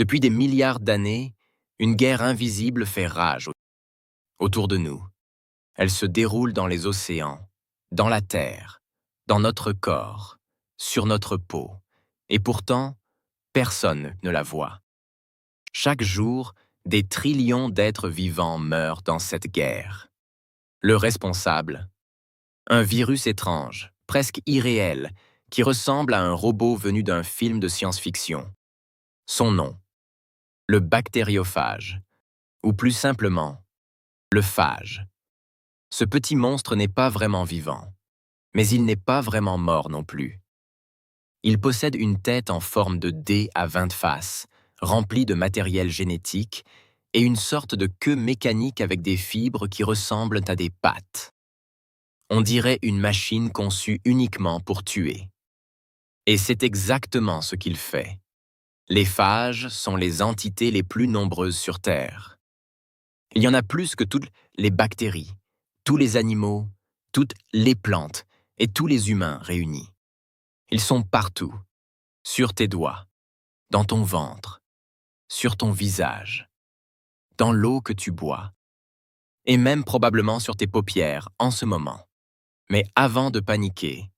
Depuis des milliards d'années, une guerre invisible fait rage autour de nous. Elle se déroule dans les océans, dans la terre, dans notre corps, sur notre peau. Et pourtant, personne ne la voit. Chaque jour, des trillions d'êtres vivants meurent dans cette guerre. Le responsable, un virus étrange, presque irréel, qui ressemble à un robot venu d'un film de science-fiction. Son nom, le bactériophage, ou plus simplement, le phage. Ce petit monstre n'est pas vraiment vivant, mais il n'est pas vraiment mort non plus. Il possède une tête en forme de dé à 20 faces, remplie de matériel génétique, et une sorte de queue mécanique avec des fibres qui ressemblent à des pattes. On dirait une machine conçue uniquement pour tuer. Et c'est exactement ce qu'il fait. Les phages sont les entités les plus nombreuses sur Terre. Il y en a plus que toutes les bactéries, tous les animaux, toutes les plantes et tous les humains réunis. Ils sont partout, sur tes doigts, dans ton ventre, sur ton visage, dans l'eau que tu bois, et même probablement sur tes paupières en ce moment. Mais avant de paniquer,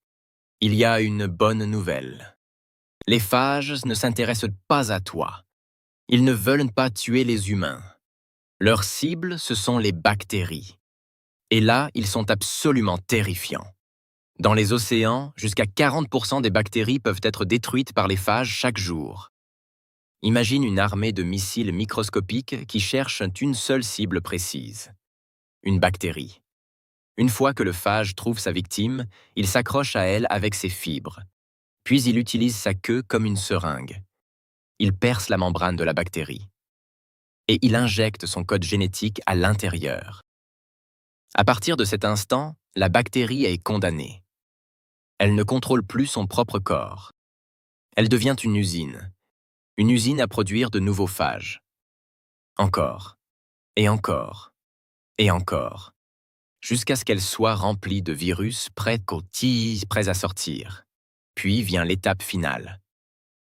il y a une bonne nouvelle. Les phages ne s'intéressent pas à toi. Ils ne veulent pas tuer les humains. Leur cible, ce sont les bactéries. Et là, ils sont absolument terrifiants. Dans les océans, jusqu'à 40% des bactéries peuvent être détruites par les phages chaque jour. Imagine une armée de missiles microscopiques qui cherchent une seule cible précise. Une bactérie. Une fois que le phage trouve sa victime, il s'accroche à elle avec ses fibres. Puis il utilise sa queue comme une seringue. Il perce la membrane de la bactérie. Et il injecte son code génétique à l'intérieur. À partir de cet instant, la bactérie est condamnée. Elle ne contrôle plus son propre corps. Elle devient une usine à produire de nouveaux phages. Encore, et encore, et encore, jusqu'à ce qu'elle soit remplie de virus prêts à sortir. Puis vient l'étape finale.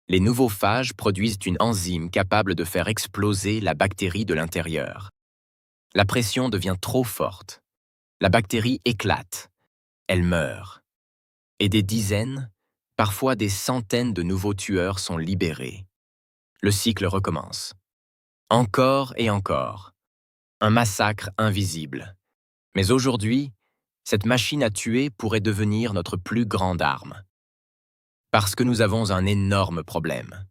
Les nouveaux phages produisent une enzyme capable de faire exploser la bactérie de l'intérieur. La pression devient trop forte. La bactérie éclate. Elle meurt. Et des dizaines, parfois des centaines de nouveaux tueurs sont libérés. Le cycle recommence. Encore et encore. Un massacre invisible. Mais aujourd'hui, cette machine à tuer pourrait devenir notre plus grande arme. Parce que nous avons un énorme problème.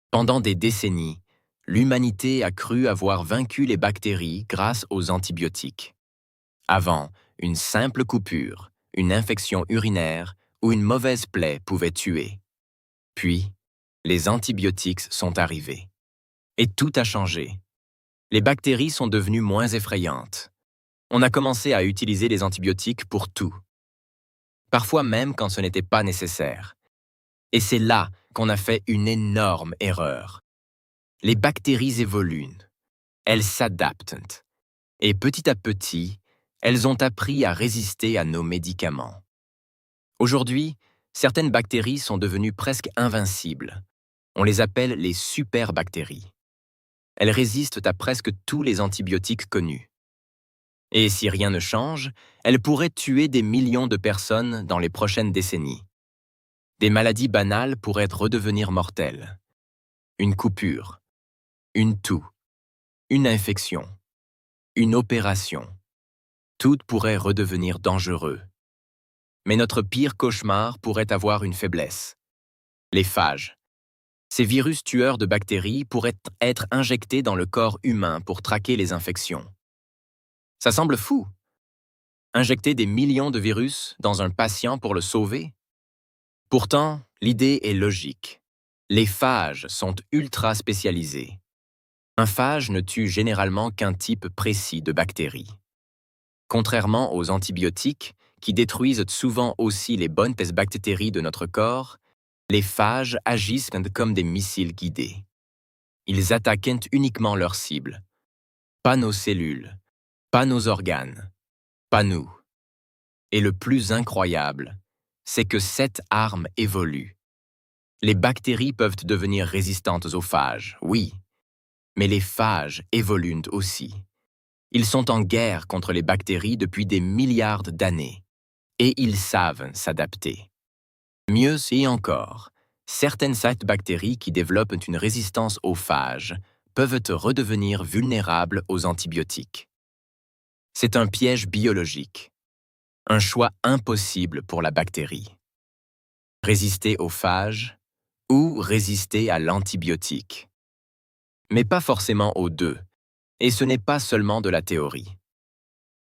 Pendant des décennies, l'humanité a cru avoir vaincu les bactéries grâce aux antibiotiques. Avant, une simple coupure, une infection urinaire ou une mauvaise plaie pouvait tuer. Puis, les antibiotiques sont arrivés. Et tout a changé. Les bactéries sont devenues moins effrayantes. On a commencé à utiliser les antibiotiques pour tout. Parfois même quand ce n'était pas nécessaire. Et c'est là qu'on a fait une énorme erreur. Les bactéries évoluent. Elles s'adaptent. Et petit à petit, elles ont appris à résister à nos médicaments. Aujourd'hui, certaines bactéries sont devenues presque invincibles. On les appelle les superbactéries. Elles résistent à presque tous les antibiotiques connus. Et si rien ne change, elles pourraient tuer des millions de personnes dans les prochaines décennies. Des maladies banales pourraient redevenir mortelles. Une coupure, une toux, une infection, une opération. Tout pourrait redevenir dangereux. Mais notre pire cauchemar pourrait avoir une faiblesse. Les phages. Ces virus tueurs de bactéries pourraient être injectés dans le corps humain pour traquer les infections. Ça semble fou. Injecter des millions de virus dans un patient pour le sauver? Pourtant, l'idée est logique. Les phages sont ultra spécialisés. Un phage ne tue généralement qu'un type précis de bactéries. Contrairement aux antibiotiques, qui détruisent souvent aussi les bonnes bactéries de notre corps, les phages agissent comme des missiles guidés. Ils attaquent uniquement leurs cibles. Pas nos cellules, pas nos organes, pas nous. Et le plus incroyable, c'est que cette arme évolue. Les bactéries peuvent devenir résistantes aux phages, oui, mais les phages évoluent aussi. Ils sont en guerre contre les bactéries depuis des milliards d'années, et ils savent s'adapter. Mieux et encore, certaines bactéries qui développent une résistance aux phages peuvent redevenir vulnérables aux antibiotiques. C'est un piège biologique, un choix impossible pour la bactérie. Résister aux phages ou résister à l'antibiotique. Mais pas forcément aux deux, et ce n'est pas seulement de la théorie.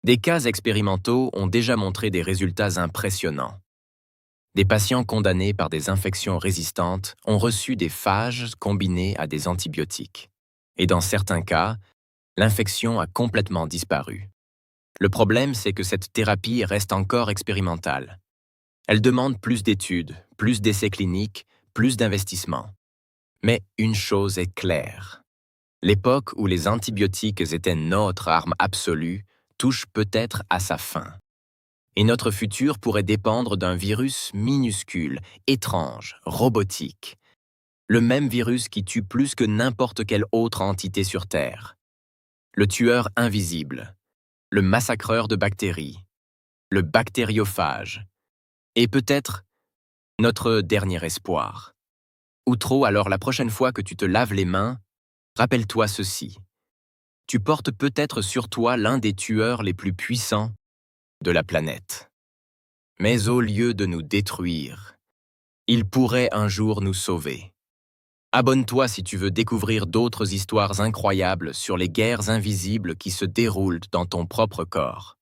Des cas expérimentaux ont déjà montré des résultats impressionnants. Des patients condamnés par des infections résistantes ont reçu des phages combinés à des antibiotiques. Et dans certains cas, l'infection a complètement disparu. Le problème, c'est que cette thérapie reste encore expérimentale. Elle demande plus d'études, plus d'essais cliniques, plus d'investissements. Mais une chose est claire. L'époque où les antibiotiques étaient notre arme absolue touche peut-être à sa fin. Et notre futur pourrait dépendre d'un virus minuscule, étrange, robotique. Le même virus qui tue plus que n'importe quelle autre entité sur Terre. Le tueur invisible, le massacreur de bactéries, le bactériophage. Et peut-être notre dernier espoir. Outro, alors la prochaine fois que tu te laves les mains, rappelle-toi ceci. Tu portes peut-être sur toi l'un des tueurs les plus puissants de la planète. Mais au lieu de nous détruire, il pourrait un jour nous sauver. Abonne-toi si tu veux découvrir d'autres histoires incroyables sur les guerres invisibles qui se déroulent dans ton propre corps.